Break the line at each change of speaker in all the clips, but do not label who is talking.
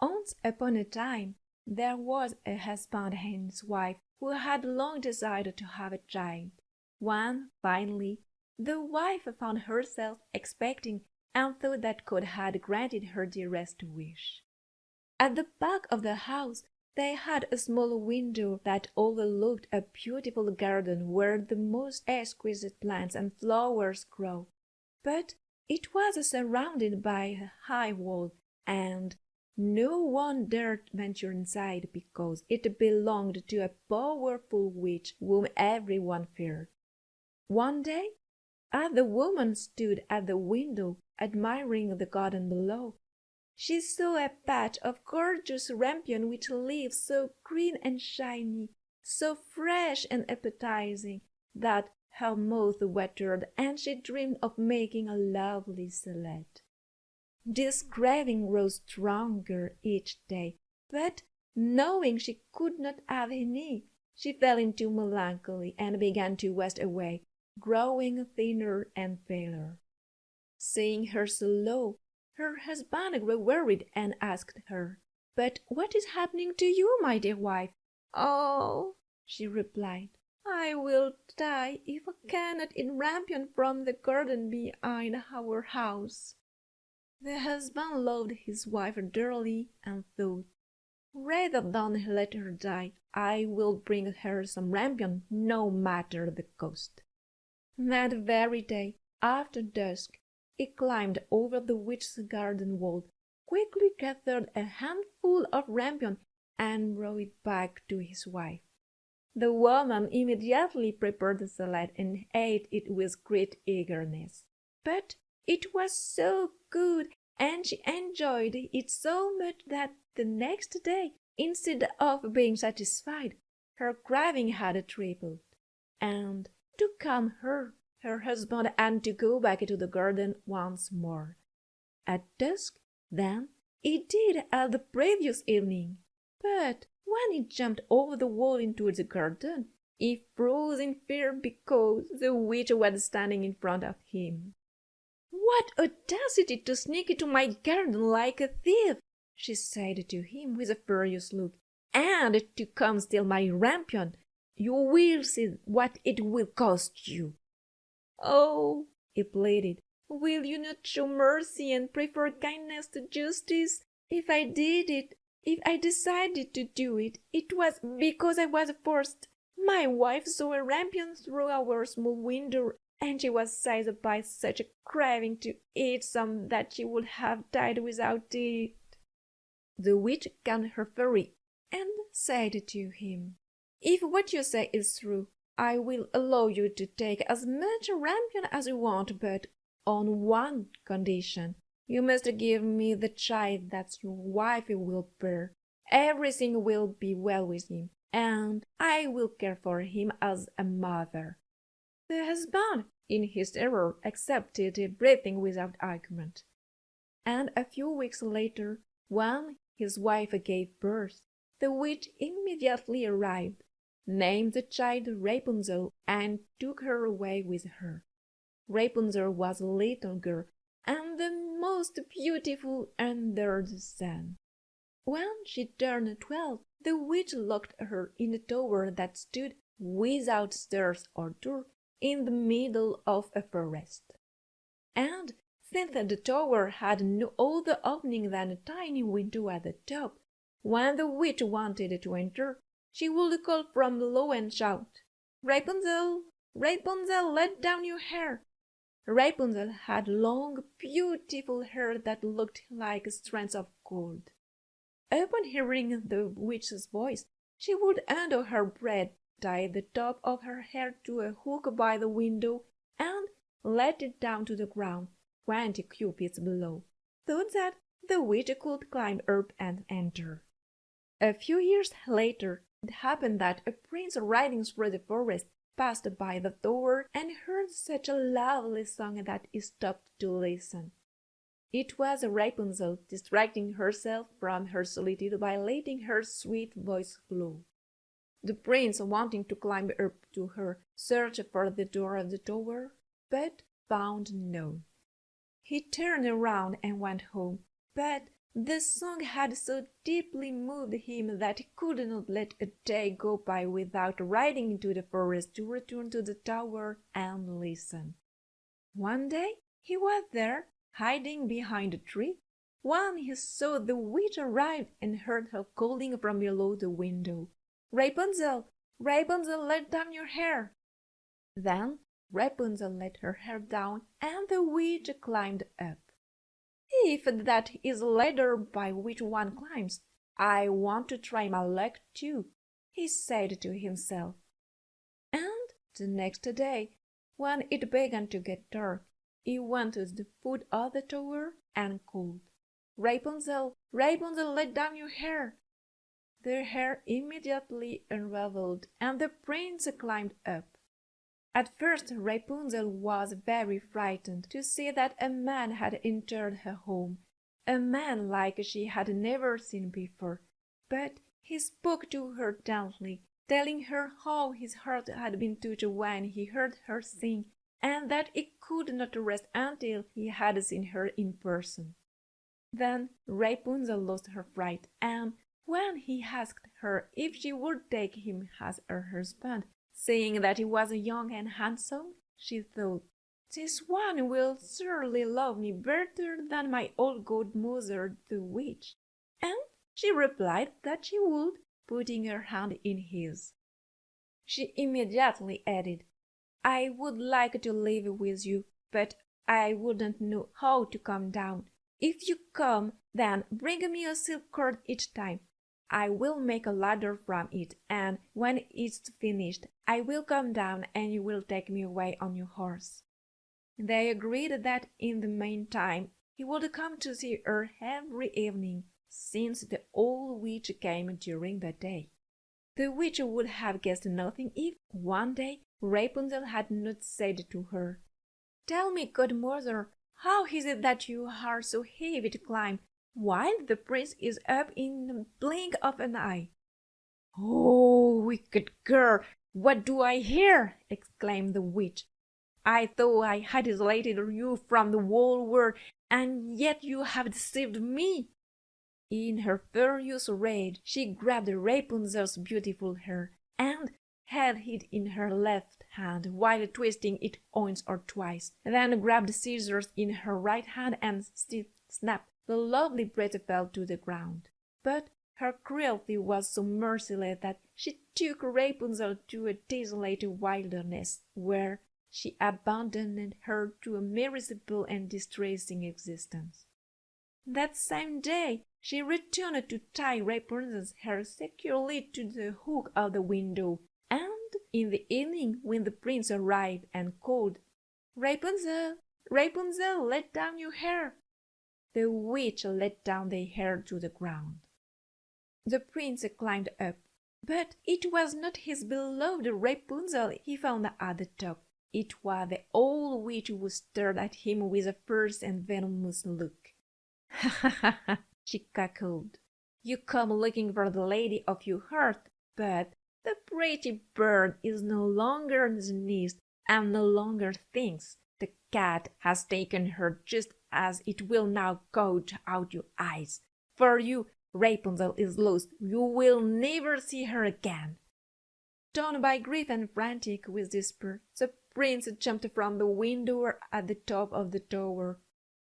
Once upon a time, there was a husband and his wife who had long desired to have a child. When, finally, the wife found herself expecting and thought that God had granted her dearest wish. At the back of the house they had a small window that overlooked a beautiful garden where the most exquisite plants and flowers grow. But it was surrounded by a high wall, and no one dared venture inside because it belonged to a powerful witch whom everyone feared. One day, as the woman stood at the window admiring the garden below, she saw a patch of gorgeous rampion with leaves so green and shiny, so fresh and appetizing, that her mouth watered and she dreamed of making a lovely salad. This craving grew stronger each day, but knowing she could not have any, she fell into melancholy and began to waste away, growing thinner and paler. Seeing her so low, her husband grew worried and asked her, "But what is happening to you, my dear wife?" "Oh," she replied, "I will die if I cannot eat rampion from the garden behind our house." The husband loved his wife dearly and thought, "Rather than let her die, I will bring her some rampion, no matter the cost." That very day, after dusk, he climbed over the witch's garden wall, quickly gathered a handful of rampion, and brought it back to his wife. The woman immediately prepared the salad and ate it with great eagerness. But it was so good, and she enjoyed it so much that the next day, instead of being satisfied, her craving had tripled. And to calm her, her husband had to go back to the garden once more. At dusk, then, he did as the previous evening. But when he jumped over the wall into the garden, he froze in fear because the witch was standing in front of him. "What audacity to sneak into my garden like a thief!" she said to him with a furious look, "and to come steal my rampion. You will see what it will cost you." "Oh," he pleaded, "will you not show mercy and prefer kindness to justice? If I decided to do it, it was because I was forced. My wife saw a rampion through our small window, and she was seized by such a craving to eat some that she would have died without it." The witch calmed her fury and said to him, "If what you say is true, I will allow you to take as much rampion as you want, but on one condition. You must give me the child that your wife will bear. Everything will be well with him, and I will care for him as a mother." The husband, in his terror, accepted everything without argument. And a few weeks later, when his wife gave birth, the witch immediately arrived, named the child Rapunzel, and took her away with her. Rapunzel was a little girl, and the most beautiful under the sun. When she turned 12, the witch locked her in a tower that stood without stairs or door in the middle of a forest. And since the tower had no other opening than a tiny window at the top, when the witch wanted to enter, she would call from below and shout, "Rapunzel, Rapunzel, let down your hair." Rapunzel had long, beautiful hair that looked like strands of gold. Upon hearing the witch's voice, she would under her breath tie the top of her hair to a hook by the window and let it down to the ground 20 cubits below, so that the witch could climb up and enter. A few years later, it happened that a prince riding through the forest passed by the tower and heard such a lovely song that he stopped to listen. It was Rapunzel distracting herself from her solitude by letting her sweet voice flow. The prince, wanting to climb up to her, searched for the door of the tower, but found none. He turned around and went home, but The song had so deeply moved him that he could not let a day go by without riding into the forest to return to the tower and listen. One day he was there, hiding behind a tree, when he saw the witch arrive and heard her calling from below the window, "Rapunzel, Rapunzel, let down your hair!" Then Rapunzel let her hair down, and the witch climbed up. "If that is a ladder by which one climbs, I want to try my luck too," he said to himself. And the next day, when it began to get dark, he went to the foot of the tower and called, "Rapunzel, Rapunzel, let down your hair!" The hair immediately unravelled, and the prince climbed up. At first Rapunzel was very frightened to see that a man had entered her home, a man like she had never seen before, but he spoke to her gently, telling her how his heart had been touched when he heard her sing, and that he could not rest until he had seen her in person. Then Rapunzel lost her fright, and when he asked her if she would take him as her husband, saying that he was young and handsome, she thought, "This one will surely love me better than my old godmother the witch," and she replied that she would, putting her hand in his. She immediately added, "I would like to live with you, but I wouldn't know how to come down. If you come, then bring me a silk cord each time. I will make a ladder from it, and when it's finished, I will come down and you will take me away on your horse." They agreed that in the meantime he would come to see her every evening, since the old witch came during the day. The witch would have guessed nothing if, one day, Rapunzel had not said to her, "Tell me, godmother, how is it that you are so heavy to climb, while the prince is up in the blink of an eye?" "Oh, wicked girl, what do I hear?" exclaimed the witch. "I thought I had isolated you from the whole world, and yet you have deceived me." In her furious rage, she grabbed Rapunzel's beautiful hair and held it in her left hand while twisting it once or twice, then grabbed scissors in her right hand and snapped. The lovely braid fell to the ground. But her cruelty was so merciless that she took Rapunzel to a desolate wilderness, where she abandoned her to a miserable and distressing existence. That same day she returned to tie Rapunzel's hair securely to the hook of the window, and in the evening when the prince arrived and called, "Rapunzel, Rapunzel, let down your hair," the witch let down the hair to the ground. The prince climbed up, but it was not his beloved Rapunzel he found at the top. It was the old witch who stared at him with a fierce and venomous look. "Ha ha ha ha!" she cackled. "You come looking for the lady of your heart, but the pretty bird is no longer the nest and no longer thinks. The cat has taken her just as it will now gouge out your eyes. For you, Rapunzel is lost. You will never see her again." Torn by grief and frantic with despair, the prince jumped from the window at the top of the tower.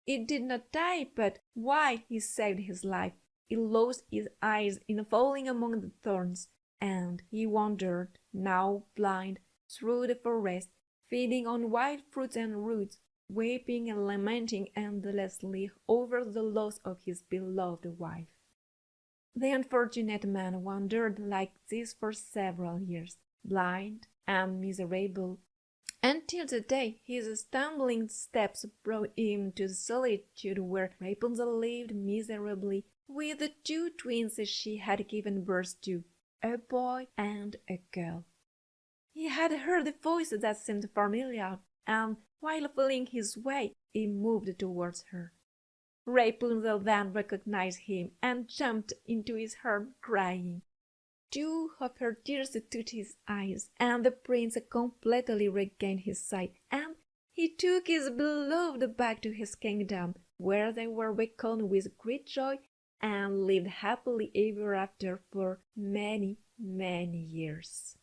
He did not die, but while he saved his life, he lost his eyes in falling among the thorns, and he wandered, now blind, through the forest, feeding on wild fruits and roots, weeping and lamenting endlessly over the loss of his beloved wife. The unfortunate man wandered like this for several years, blind and miserable, until the day his stumbling steps brought him to the solitude where Rapunzel lived miserably with the two twins she had given birth to, a boy and a girl. He had heard a voice that seemed familiar, and while feeling his way, he moved towards her. Rapunzel then recognized him and jumped into his arms, crying. Two of her tears touched his eyes, and the prince completely regained his sight, and he took his beloved back to his kingdom, where they were welcomed with great joy and lived happily ever after for many, many years.